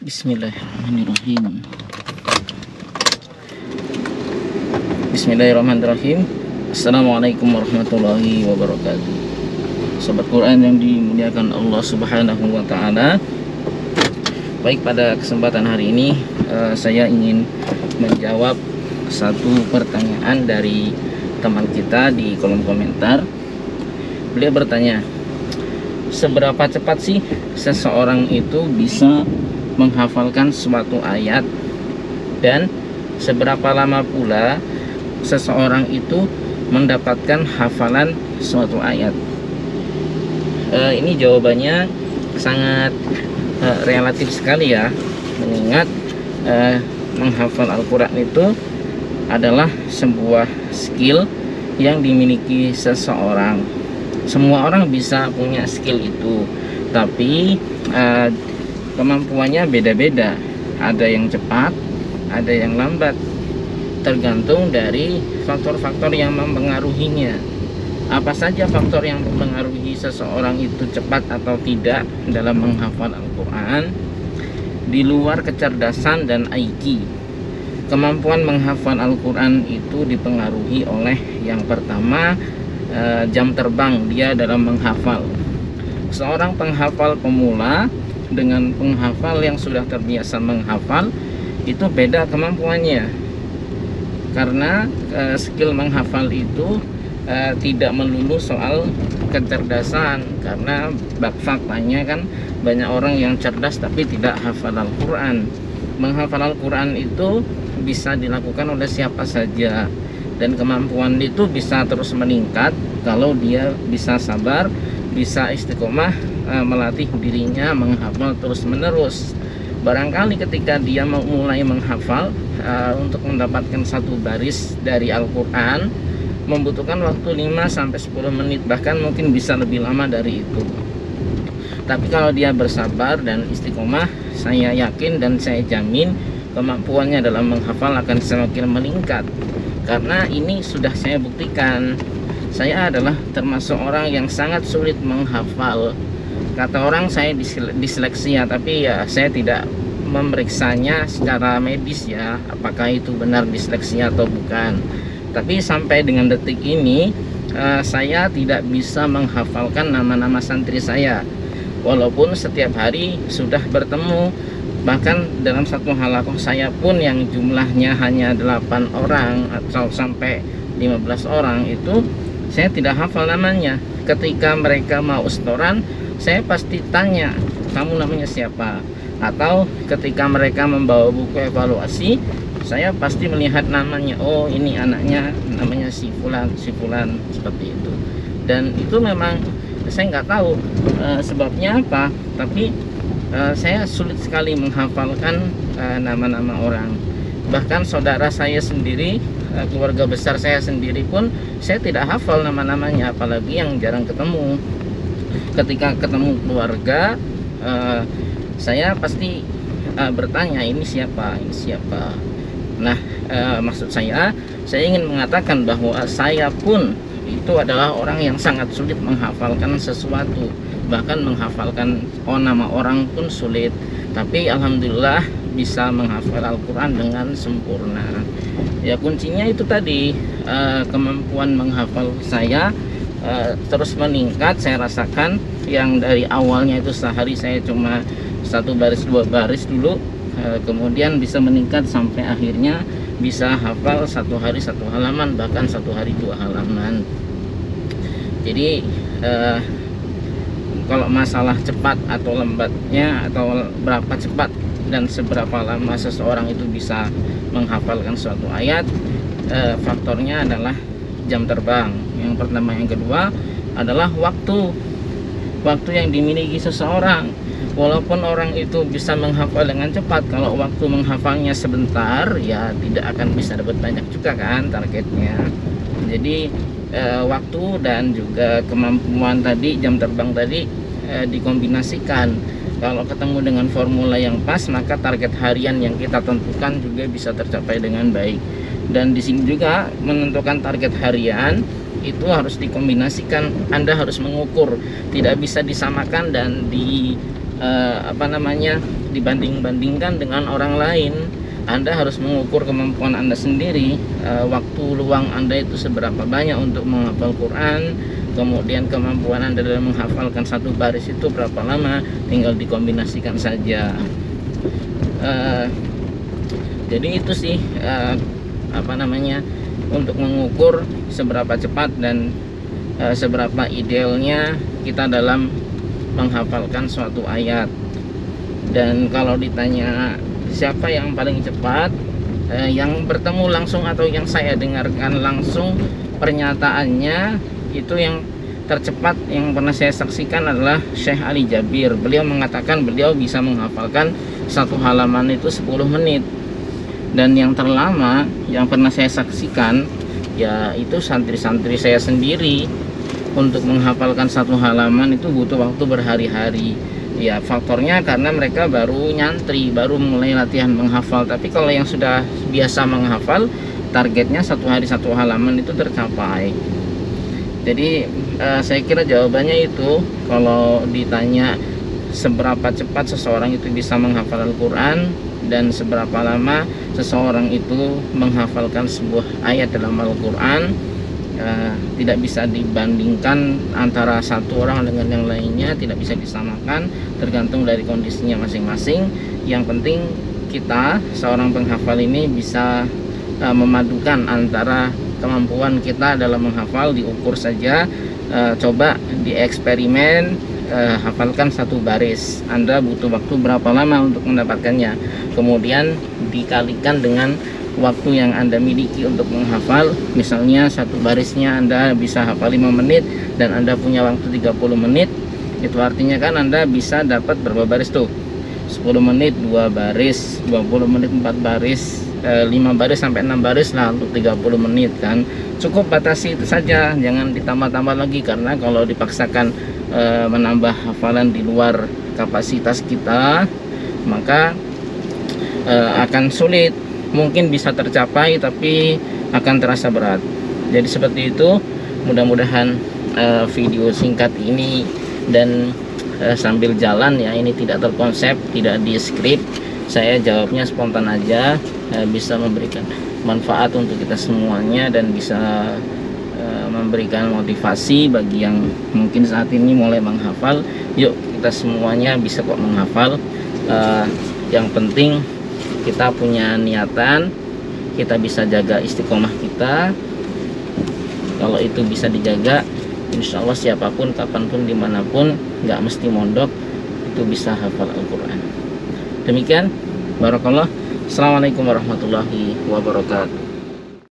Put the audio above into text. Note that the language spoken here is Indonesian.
Bismillahirrahmanirrahim. Bismillahirrahmanirrahim. Assalamualaikum warahmatullahi wabarakatuh. Sobat Quran yang dimuliakan Allah Subhanahu wa Ta'ala. Baik, pada kesempatan hari ini saya ingin menjawab satu pertanyaan dari teman kita di kolom komentar. Beliau bertanya, seberapa cepat sih seseorang itu bisa menghafalkan suatu ayat, dan seberapa lama pula seseorang itu mendapatkan hafalan suatu ayat? Ini jawabannya sangat relatif sekali ya, mengingat menghafal Al-Quran itu adalah sebuah skill yang dimiliki seseorang. Semua orang bisa punya skill itu, tapi kemampuannya beda-beda. Ada yang cepat, ada yang lambat, tergantung dari faktor-faktor yang mempengaruhinya. Apa saja faktor yang mempengaruhi seseorang itu cepat atau tidak dalam menghafal Al-Quran? Di luar kecerdasan dan IQ, kemampuan menghafal Al-Quran itu dipengaruhi oleh yang pertama, jam terbang dia dalam menghafal. Seorang penghafal pemula dengan penghafal yang sudah terbiasa menghafal itu beda kemampuannya, karena skill menghafal itu tidak melulu soal kecerdasan, karena faktanya kan banyak orang yang cerdas tapi tidak hafal Al-Quran. Menghafal Al-Quran itu bisa dilakukan oleh siapa saja, dan kemampuan itu bisa terus meningkat kalau dia bisa sabar, bisa istiqomah melatih dirinya menghafal terus menerus. Barangkali ketika dia mulai menghafal, untuk mendapatkan satu baris dari Al-Quran membutuhkan waktu 5-10 menit, bahkan mungkin bisa lebih lama dari itu. Tapi kalau dia bersabar dan istiqomah, saya yakin dan saya jamin kemampuannya dalam menghafal akan semakin meningkat. Karena ini sudah saya buktikan. Saya adalah termasuk orang yang sangat sulit menghafal. Kata orang saya disleksia, tapi ya saya tidak memeriksanya secara medis ya, apakah itu benar disleksia atau bukan. Tapi sampai dengan detik ini saya tidak bisa menghafalkan nama-nama santri saya, walaupun setiap hari sudah bertemu. Bahkan dalam satu halakoh saya pun yang jumlahnya hanya 8 orang atau sampai 15 orang itu saya tidak hafal namanya. Ketika mereka mau setoran, saya pasti tanya, kamu namanya siapa? Atau ketika mereka membawa buku evaluasi, saya pasti melihat namanya, oh ini anaknya namanya si fulan, seperti itu. Dan itu memang saya nggak tahu sebabnya apa, tapi saya sulit sekali menghafalkan nama-nama orang. Bahkan saudara saya sendiri, keluarga besar saya sendiri pun saya tidak hafal nama-namanya, apalagi yang jarang ketemu. Ketika ketemu keluarga, saya pasti bertanya, ini siapa, ini siapa. Nah, maksud saya ingin mengatakan bahwa saya pun itu adalah orang yang sangat sulit menghafalkan sesuatu. Bahkan menghafalkan nama orang pun sulit. Tapi alhamdulillah bisa menghafal Al-Quran dengan sempurna. Ya, kuncinya itu tadi, kemampuan menghafal saya terus meningkat. Saya rasakan yang dari awalnya itu sehari saya cuma 1 baris 2 baris dulu, kemudian bisa meningkat sampai akhirnya bisa hafal 1 hari 1 halaman, bahkan 1 hari 2 halaman. Jadi kalau masalah cepat atau lambatnya, atau berapa cepat dan seberapa lama seseorang itu bisa menghafalkan suatu ayat, faktornya adalah jam terbang yang pertama. Yang kedua adalah waktu yang dimiliki seseorang. Walaupun orang itu bisa menghafal dengan cepat, kalau waktu menghafalnya sebentar, ya tidak akan bisa dapat banyak juga kan targetnya. Jadi waktu dan juga kemampuan tadi, jam terbang tadi, dikombinasikan. Kalau ketemu dengan formula yang pas, maka target harian yang kita tentukan juga bisa tercapai dengan baik. Dan di sini juga menentukan target harian itu harus dikombinasikan. Anda harus mengukur, tidak bisa disamakan dan dibanding-bandingkan dengan orang lain. Anda harus mengukur kemampuan Anda sendiri, waktu luang Anda itu seberapa banyak untuk menghafal Quran, kemudian kemampuan Anda dalam menghafalkan satu baris itu berapa lama, tinggal dikombinasikan saja. Jadi itu sih untuk mengukur seberapa cepat dan seberapa idealnya kita dalam menghafalkan suatu ayat. Dan kalau ditanya siapa yang paling cepat, yang bertemu langsung atau yang saya dengarkan langsung pernyataannya, itu yang tercepat yang pernah saya saksikan adalah Syekh Ali Jabir. Beliau mengatakan beliau bisa menghafalkan satu halaman itu 10 menit. Dan yang terlama yang pernah saya saksikan ya itu santri-santri saya sendiri, untuk menghafalkan satu halaman itu butuh waktu berhari-hari. Ya faktornya karena mereka baru nyantri, baru mulai latihan menghafal. Tapi kalau yang sudah biasa menghafal, targetnya satu hari satu halaman itu tercapai. Jadi saya kira jawabannya itu, kalau ditanya seberapa cepat seseorang itu bisa menghafal Al-Quran dan seberapa lama seseorang itu menghafalkan sebuah ayat dalam Al-Quran, tidak bisa dibandingkan antara satu orang dengan yang lainnya, tidak bisa disamakan, tergantung dari kondisinya masing-masing. Yang penting kita seorang penghafal ini bisa memadukan antara kemampuan kita dalam menghafal, diukur saja, coba dieksperimen, hafalkan satu baris, Anda butuh waktu berapa lama untuk mendapatkannya, kemudian dikalikan dengan waktu yang Anda miliki untuk menghafal. Misalnya satu barisnya Anda bisa hafal 5 menit dan Anda punya waktu 30 menit, itu artinya kan Anda bisa dapat berapa baris tuh? 10 menit 2 baris, 20 menit 4 baris, 5 baris sampai 6 baris lah untuk 30 menit kan. Cukup batasi itu saja, jangan ditambah-tambah lagi, karena kalau dipaksakan menambah hafalan di luar kapasitas kita, maka akan sulit. Mungkin bisa tercapai tapi akan terasa berat. Jadi seperti itu. Mudah-mudahan video singkat ini dan sambil jalan ya, ini tidak terkonsep, tidak di skrip, saya jawabnya spontan aja, bisa memberikan manfaat untuk kita semuanya dan bisa memberikan motivasi bagi yang mungkin saat ini mulai menghafal. Yuk kita semuanya bisa kok menghafal. Yang penting kita punya niatan, kita bisa jaga istiqomah kita. Kalau itu bisa dijaga, insya Allah siapapun, kapanpun, dimanapun, nggak mesti mondok, itu bisa hafal Al-Quran. Demikian, barakallah. Assalamualaikum warahmatullahi wabarakatuh.